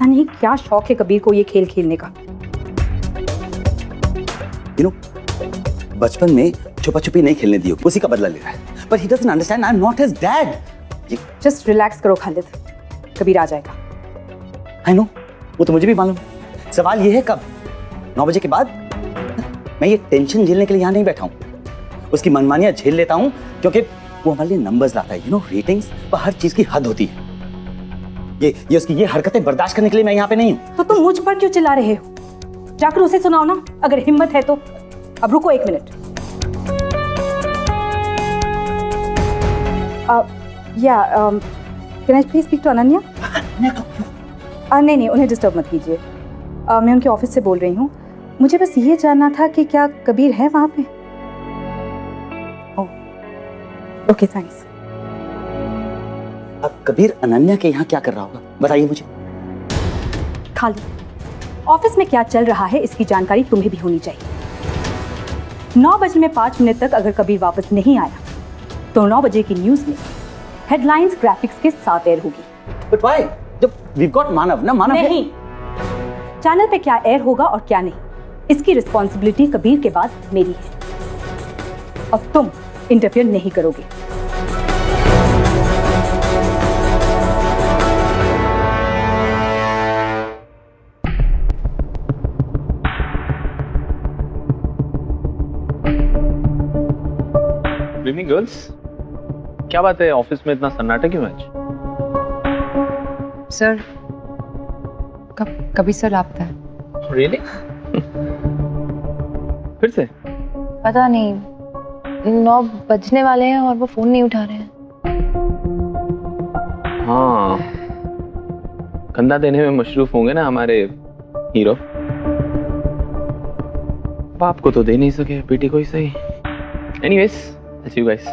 पता नहीं क्या शौक है कबीर को ये खेल खेलने का। यू नो, बचपन में छुपा छुपी नहीं खेलने दी, उसी का बदला ले रहा है। But he doesn't understand I'm not his dad. Just relax करो खालिद, कबीर आ जाएगा। I know, वो तो मुझे भी मालूम। सवाल ये है कब? 9 बजे के बाद? मैं ये टेंशन झेलने के लिए यहाँ नहीं बैठा हूँ। उसकी मनमानियाँ झेल लेता हूँ क्योंकि वो हमारे लिए नंबर्स लाता है। यू नो, रेटिंग्स पर हर चीज की हद होती है। ये उसकी ये हरकतें बर्दाश्त करने के लिए मैं यहाँ पे नहीं हूँ। तो तुम मुझ पर क्यों चिल्ला रहे हो? जाकर उसे सुनाओ ना, अगर हिम्मत है तो। अब रुको 1 minute. Can I please speak to Ananya? नहीं, उन्हें डिस्टर्ब मत कीजिए। मैं उनके ऑफिस से बोल रही हूँ। मुझे बस ये जानना था कि क्या कबीर है वहाँ पे? Okay, thanks. अब कबीर अनन्या के यहाँ क्या कर रहा होगा, बताइए मुझे। खाली ऑफिस में क्या चल रहा है इसकी जानकारी तुम्हें भी होनी चाहिए। 9 बजे में 5 मिनट तक अगर कबीर वापस नहीं आया तो 9 बजे की न्यूज में हेडलाइंस ग्राफिक्स के साथ एयर होगी। But why? जब we've got मानव ना, मानव नहीं, चैनल पे क्या एयर होगा और क्या नहीं, इसकी रिस्पॉन्सिबिलिटी कबीर के बाद मेरी है और तुम इंटरफियर नहीं करोगे। इवनिंग गर्ल्स, क्या बात है ऑफिस में इतना सन्नाटा क्यों है आज? सर, कभी सर आपका है। Really? फिर से? पता नहीं, 9 बजने वाले हैं और वो फोन नहीं उठा रहे हैं। हाँ, कंधा देने में मशरूफ होंगे ना हमारे हीरो। बाप को तो दे नहीं सके, बेटी को ही सही। Anyways, that's you guys.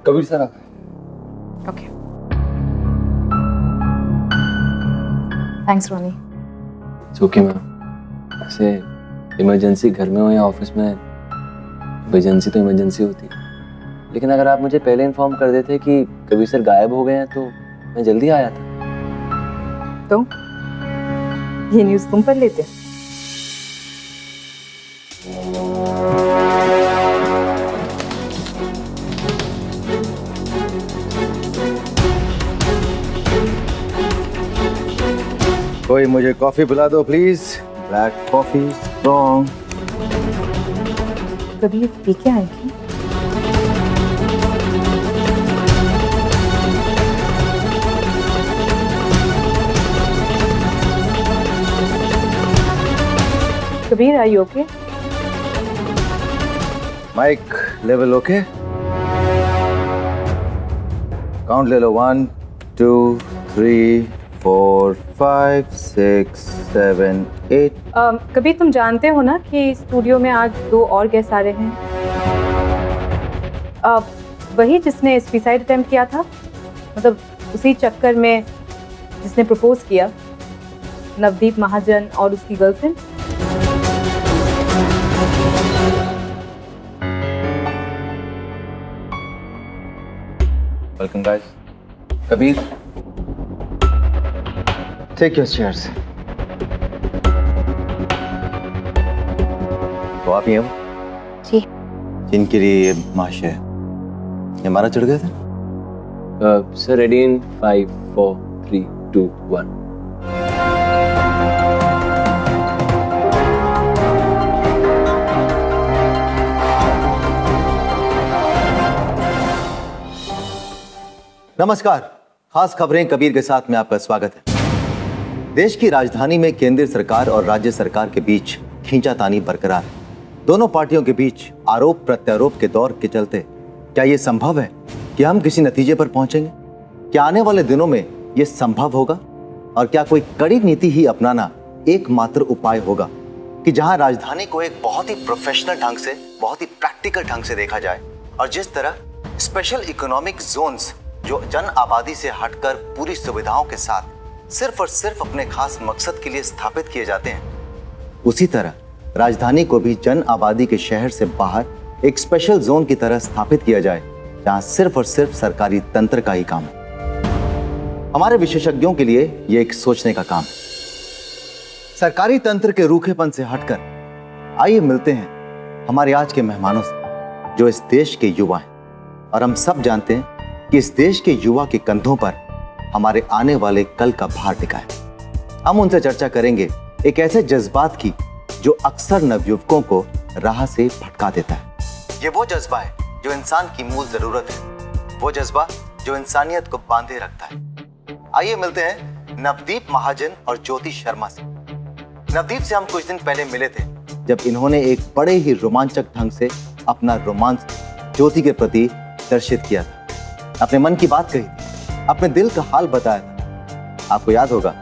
Kabir sir आप okay, thanks Ronnie. Okay ma'am. ऐसे इमरजेंसी घर में हो या ऑफिस में, इमरजेंसी तो इमरजेंसी होती है। लेकिन अगर आप मुझे पहले इन्फॉर्म कर देते कि कबीर सर गायब हो गए हैं तो मैं जल्दी आया था। तो ये न्यूज़ तुम पर लेते। कोई मुझे कॉफी पिला दो please, black coffee strong. Kabir पी के आएगी? Kabir, are you okay? Mic level okay? Count ले लो, 1 2 3 4 5 6 7 8। कबीर, तुम जानते हो ना कि स्टूडियो में आज 2 और गेस्ट आ रहे हैं। वही जिसने सुसाइड अटेम्प्ट किया था, मतलब उसी चक्कर में जिसने प्रपोज किया, नवदीप महाजन और उसकी girlfriend. Welcome guys. Kabir, take your chairs. तो आप ही हो जी। जिनके लिए ये माश है, ये हमारा चढ़ गए थे। Sir ready in 5 4 3 2 1। नमस्कार, खास खबरें कबीर के साथ में आपका स्वागत है। देश की राजधानी में केंद्रीय सरकार और राज्य सरकार के बीच खींचातानी बरकरार है। दोनों पार्टियों के बीच आरोप प्रत्यारोप के दौर के चलते क्या यह संभव है कि हम किसी नतीजे पर पहुंचेंगे? क्या आने वाले दिनों में यह संभव होगा? और क्या कोई कड़ी नीति ही अपनाना एकमात्र उपाय होगा कि जहां राजधानी को एक बहुत ही प्रोफेशनल ढंग से, बहुत ही प्रैक्टिकल ढंग से देखा जाए, और जिस तरह स्पेशल इकोनॉमिक जोन्स जो जन आबादी से हटकर पूरी सुविधाओं के साथ सिर्फ और सिर्फ अपने खास मकसद के लिए स्थापित किए जाते हैं, उसी तरह राजधानी को भी जन आबादी के शहर से बाहर एक स्पेशल जोन की तरह स्थापित किया जाए, जहां सिर्फ और सिर्फ सरकारी तंत्र का ही काम है। हमारे विशेषज्ञों के लिए यह एक सोचने का काम है। सरकारी तंत्र के रूखेपन से हटकर आइए मिलते हैं हमारे आज के मेहमानों से, जो इस देश के युवा हैं। और हम सब जानते हैं कि इस देश के युवा के कंधों पर हमारे आने वाले कल का भार टिका है। हम उनसे चर्चा करेंगे एक ऐसे जज्बात की जो अक्सर नवयुवकों को राह से भटका देता है। ये वो जज्बा है जो इंसान की मूल जरूरत है, वो जज्बा जो इंसानियत को बांधे रखता है। आइए मिलते हैं नवदीप महाजन और ज्योति शर्मा से। नवदीप से हम कुछ दिन पहले मिले थे, जब इन्होंने एक बड़े ही रोमांचक ढंग से अपना रोमांस ज्योति के प्रति दर्शित किया था, अपने मन की बात कही थी, अपने दिल का हाल बताया था। आपको याद होगा,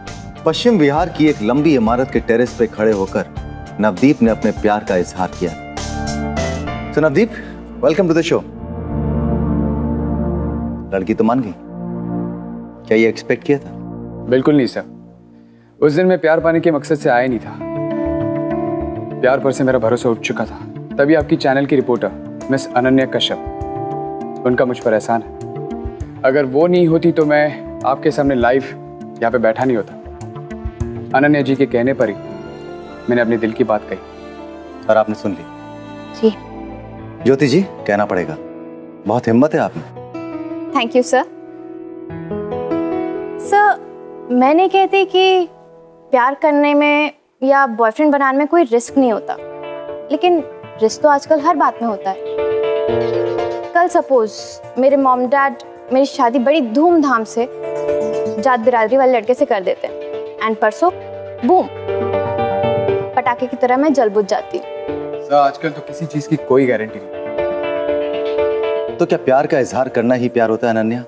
पश्चिम विहार की एक लंबी इमारत के टेरेस पे खड़े होकर नवदीप ने अपने प्यार का इजहार किया। तो Navdeep, welcome to the show. लड़की तो मान गई, क्या ये एक्सपेक्ट किया था? बिल्कुल नहीं सर, उस दिन मैं प्यार पाने के मकसद से आया नहीं था। प्यार पर से मेरा भरोसा उठ चुका था। तभी आपकी चैनल की रिपोर्टर मिस अनन्या कश्यप, उनका मुझ पर एहसान है। अगर वो नहीं होती तो मैं आपके सामने लाइव यहाँ पे बैठा नहीं होता। अनन्या जी के कहने पर ही मैंने अपने दिल की बात कही और आपने सुन ली। जी। ज्योति जी, कहना पड़ेगा, बहुत हिम्मत है आप में। Thank you sir. सर, मैं नहीं कहती कि प्यार करने में या बॉयफ्रेंड बनाने में कोई रिस्क नहीं होता, लेकिन रिस्क तो आजकल हर बात में होता है। कल सपोज मेरे मॉम डैड मेरी शादी बड़ी धूमधाम से जात बिरादरी वाले लड़के से कर देते हैं, एंड परसों बूम, पटाखे की तरह मैं जल बुझ जाती हूँ। सर, आजकल तो किसी चीज की कोई गारंटी नहीं। तो क्या प्यार का इजहार करना ही प्यार होता है अनन्या?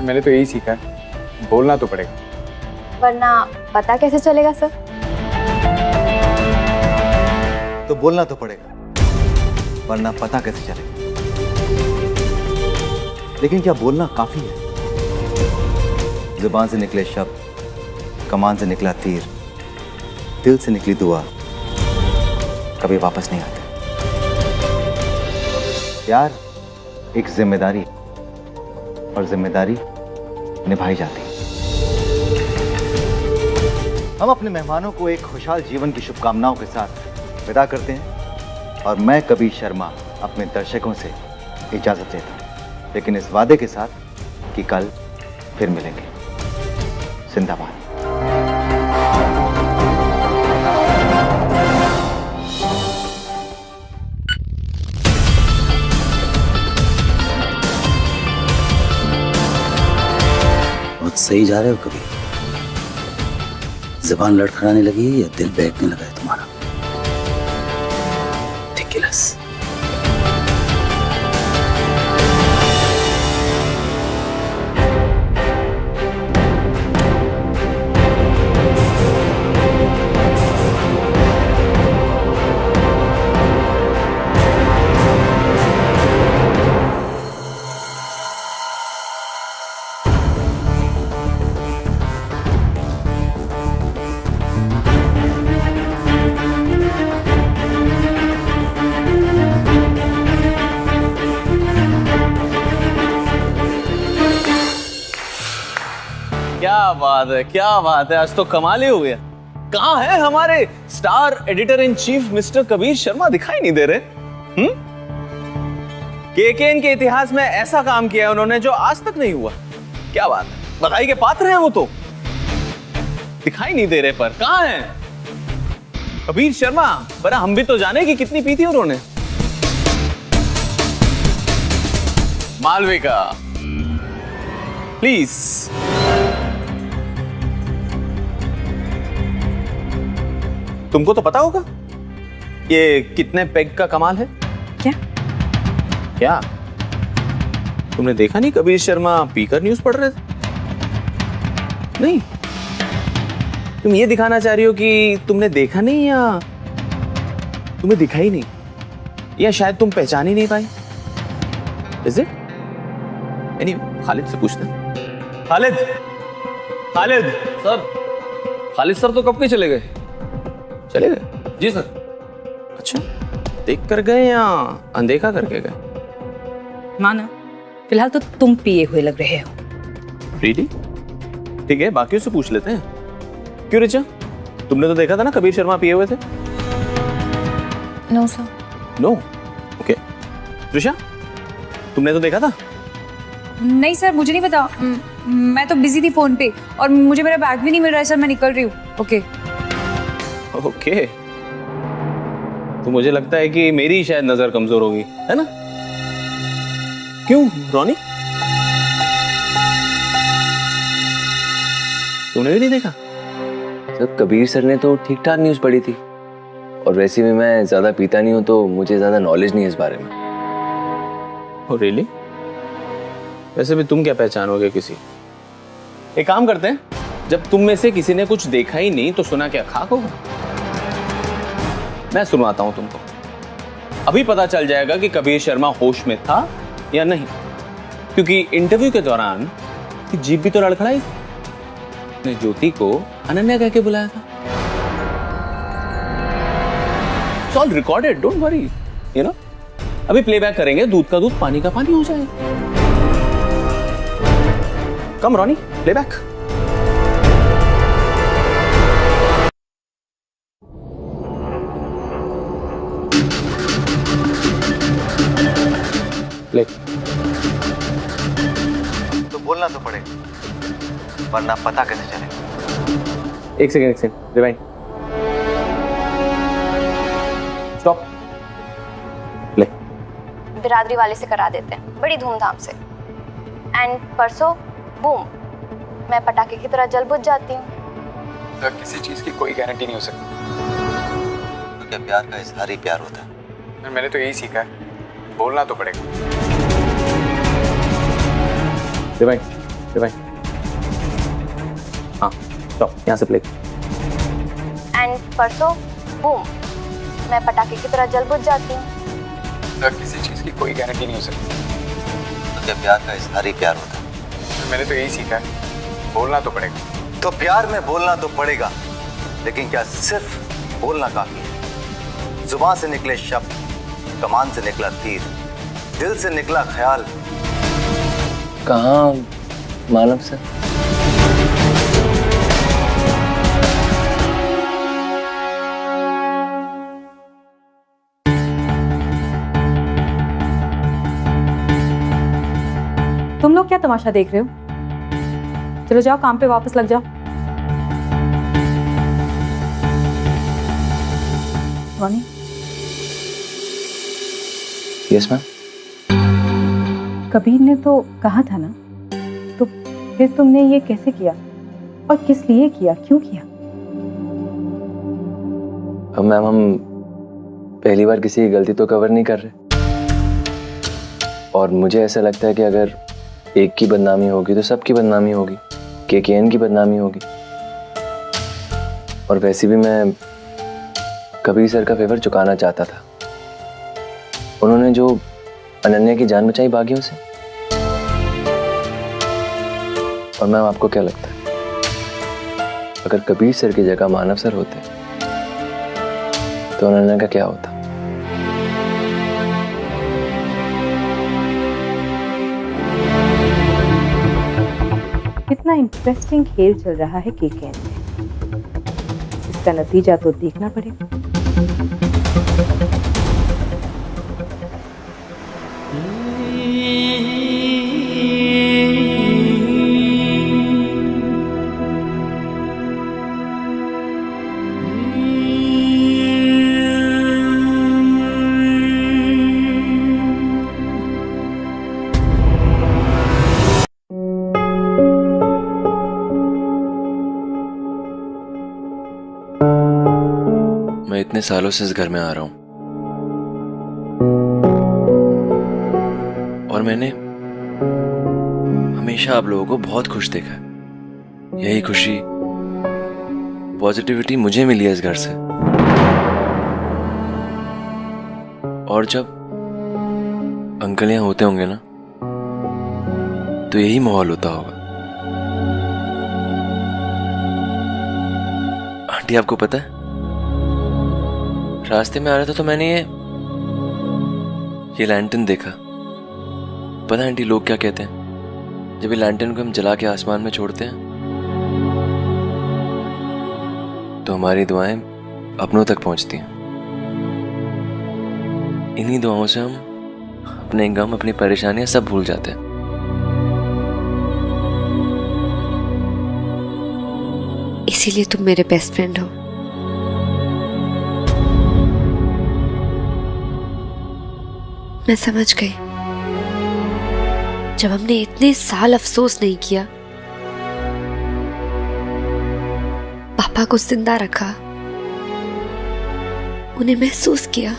मैंने तो यही सीखा है, बोलना तो पड़ेगा। वरना पता कैसे चलेगा सर? तो बोलना तो पड़ेगा, वरना पता कैसे चलेगा। लेकिन क्या बोलना काफी है? जुबान से निकले शब्द, कमान से निकला तीर, दिल से निकली दुआ कभी वापस नहीं आते। प्यार एक जिम्मेदारी है, और जिम्मेदारी निभाई जाती है। हम अपने मेहमानों को एक खुशहाल जीवन की शुभकामनाओं के साथ विदा करते हैं, और मैं कबीर शर्मा अपने दर्शकों से इजाजत लेता हूं, लेकिन इस वादे के साथ कि कल फिर मिलेंगे। जिंदाबाद। बहुत सही जा रहे हो कभी। ज़बान लड़खड़ाने लगी या दिल बहकने लगा है तुम्हारा? Ridiculous। क्या बात है, आज तो कमाल ही हो गया। कहाँ है हमारे star editor in chief mister Kabir Sharma? दिखाई नहीं दे रहे। केकेएन के इतिहास में ऐसा काम किया है उन्होंने जो आज तक नहीं हुआ। क्या बात है, बधाई के पात्र हैं वो तो। दिखाई नहीं दे रहे, पर कहाँ हैं? कबीर शर्मा, पर हम भी तो जाने कि कितनी पी थी उन्होंने। मालविका, प्लीज। तुमको तो पता होगा ये कितने पेग का कमाल है। क्या? क्या तुमने देखा नहीं कबीर शर्मा पीकर न्यूज पढ़ रहे थे? नहीं, तुम ये दिखाना चाह रही हो कि तुमने देखा नहीं या तुम्हें दिखा ही नहीं, या शायद तुम पहचान ही नहीं पाई। Is it? खालिद से पूछते हैं। खालिद, खालिद सर। खालिद सर तो कब के चले गए? चले गए? जी सर। अच्छा, देख कर गए या अनदेखा करके गए? माना फिलहाल तो तुम पिए हुए लग रहे हो। Really? ठीक है, बाकियों से पूछ लेते हैं। क्यों रिचा, तुमने तो देखा था ना कबीर शर्मा पिए हुए थे? No sir. No? Okay. Trisha, तुमने तो देखा था? नहीं सर, मुझे नहीं पता। मैं तो बिजी थी फोन पे और मुझे मेरा बैग भी नहीं मिल रहा है सर, मैं निकल रही हूँ। ओके। ओके, तो मुझे लगता है कि मेरी शायद नजर कमजोर होगी, है ना? क्यों रोनी, तुमने भी नहीं देखा? सर कबीर सर ने तो ठीक ठाक न्यूज पढ़ी थी, और वैसे भी मैं ज्यादा पीता नहीं हूं तो मुझे ज्यादा नॉलेज नहीं है इस बारे में। Oh, really? वैसे भी तुम क्या पहचानोगे किसी? एक काम करते हैं, जब तुम में से किसी ने कुछ देखा ही नहीं तो सुना क्या खाक होगा? मैं सुनाता हूं तुमको, अभी पता चल जाएगा कि कबीर शर्मा होश में था या नहीं, क्योंकि इंटरव्यू के दौरान जीप भी तो लड़खड़ाई थी। ने ज्योति को अनन्या कह के बुलाया था। It's all recorded, don't worry, you know? अभी प्लेबैक करेंगे, दूध का दूध पानी का पानी हो जाएगा। कम रॉनी, प्लेबैक। प्ले। तो बोलना तो पड़ेगा, वरना पता कैसे चलेगा? एक सेकेंड, रिवाइंड, स्टॉप, प्ले। बिरादरी वाले से करा देते हैं बड़ी धूमधाम से। एंड परसों बूम, मैं पटाखे की तरह जल बुझ जाती हूँ। सर किसी चीज की कोई गारंटी नहीं हो सकती। तो क्या प्यार का इजहार ही प्यार होता है? मैंने तो यही सीखा है, बोलना तो पड़ेगा। रिवाइंड, रिवाइंड, हाँ स्टॉप, यहाँ से प्ले। एंड परसों बूम, मैं पटाखे की तरह जल बुझ जाती हूँ। सर किसी चीज की कोई गारंटी नहीं हो सकती। तो क्या प्यार का इजहार ही प्यार होता है? मैंने तो यही सीखा है, बोलना तो पड़ेगा। तो प्यार में बोलना तो पड़ेगा, लेकिन क्या सिर्फ बोलना काफी है? जुबान से निकले शब्द, कमान से निकला तीर, दिल से निकला ख्याल। कहाँ मानव सर? तुम लोग क्या तमाशा देख रहे हो? चलो जाओ, काम पे वापस लग जाओ। रोनी, यस मैम। कबीर ने तो कहा था ना, तो फिर तुमने ये कैसे किया और किस लिए किया, क्यों किया? अब मैम हम पहली बार किसी की गलती तो कवर नहीं कर रहे, और मुझे ऐसा लगता है कि अगर एक की बदनामी होगी तो सबकी बदनामी होगी, केकेएन की बदनामी होगी। और वैसे भी मैं कबीर सर का फेवर चुकाना चाहता था। उन्होंने जो अनन्या की जान बचाई बागियों से, और मैम आपको क्या लगता है, अगर कबीर सर की जगह मानव सर होते तो अनन्या का क्या होता? कितना इंटरेस्टिंग खेल चल रहा है केकेएन में। इसका नतीजा तो देखना पड़ेगा। इतने सालों से इस घर में आ रहा हूं और मैंने हमेशा आप लोगों को बहुत खुश देखा है। यही खुशी, पॉजिटिविटी मुझे मिली है इस घर से। और जब अंकल यहाँ होते होंगे ना तो यही माहौल होता होगा। आंटी आपको पता है, रास्ते में आ रहा था तो मैंने ये लैंटर्न देखा। पता है आंटी लोग क्या कहते हैं जब ये लैंटर्न को हम जला के आसमान में छोड़ते हैं तो हमारी दुआएं अपनों तक पहुंचती हैं। इन्हीं दुआओं से हम अपने गम, अपनी परेशानियां सब भूल जाते हैं। इसीलिए तुम मेरे बेस्ट फ्रेंड हो। मैं समझ गई, जब हमने इतने साल अफसोस नहीं किया, पापा को जिंदा रखा, उन्हें महसूस किया,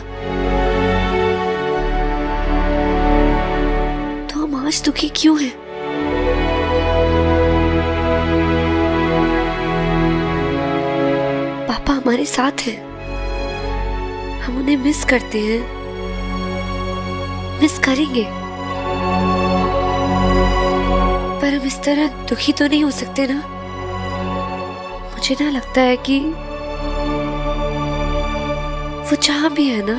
तो हम आज दुखी क्यों हैं? पापा हमारे साथ हैं, हम उन्हें मिस करते हैं, मिस करेंगे, पर हम इस तरह दुखी तो नहीं हो सकते ना। मुझे ना लगता है कि वो जहां भी है ना,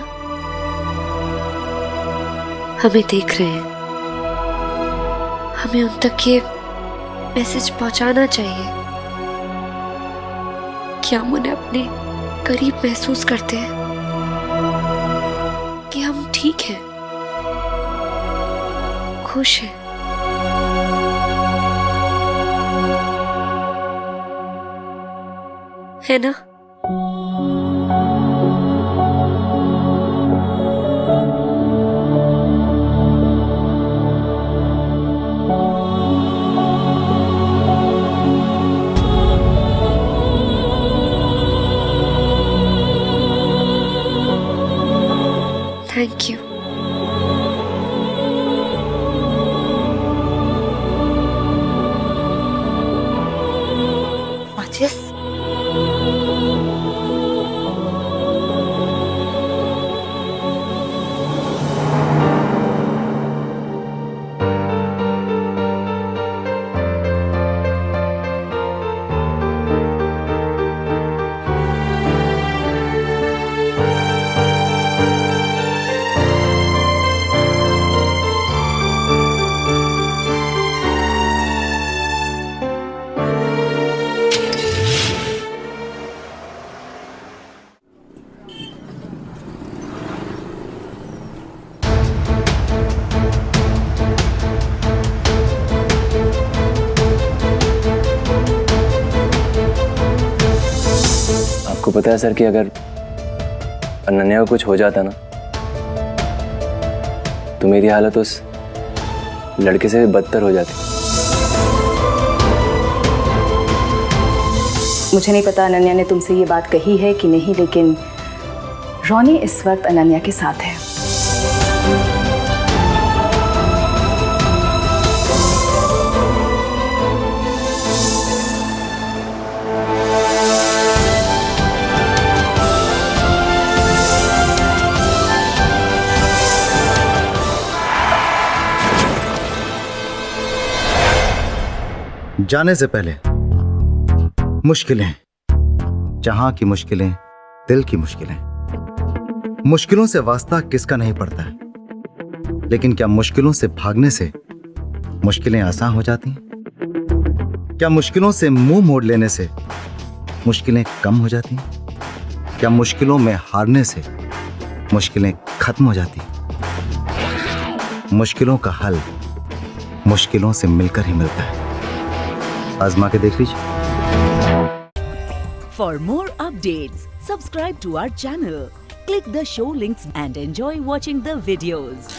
हमें देख रहे हैं। हमें उन तक ये मैसेज पहुंचाना चाहिए कि हम उन्हें अपने करीब महसूस करते हैं, कि हम ठीक हैं, खुश हैं। है ना? Thank you. माचिस? आपको पता है सर कि अगर अनन्या को कुछ हो जाता ना तो मेरी हालत उस लड़के से भी बदतर हो जाती। मुझे नहीं पता अनन्या ने तुमसे ये बात कही है कि नहीं, लेकिन रोनी इस वक्त अनन्या के साथ है। जाने से पहले मुश्किलें, जहां की मुश्किलें दिल की मुश्किलें। मुश्किलों से वास्ता किसका नहीं पड़ता है, लेकिन क्या मुश्किलों से भागने से मुश्किलें आसान हो जाती हैं? क्या मुश्किलों से मुंह मोड़ लेने से मुश्किलें कम हो जाती हैं? क्या मुश्किलों में हारने से मुश्किलें खत्म हो जाती हैं? मुश्किलों का हल मुश्किलों से मिलकर ही मिलता है। आजमा के देख लीजिए। For more updates, subscribe to our channel, click the show links and enjoy watching the videos.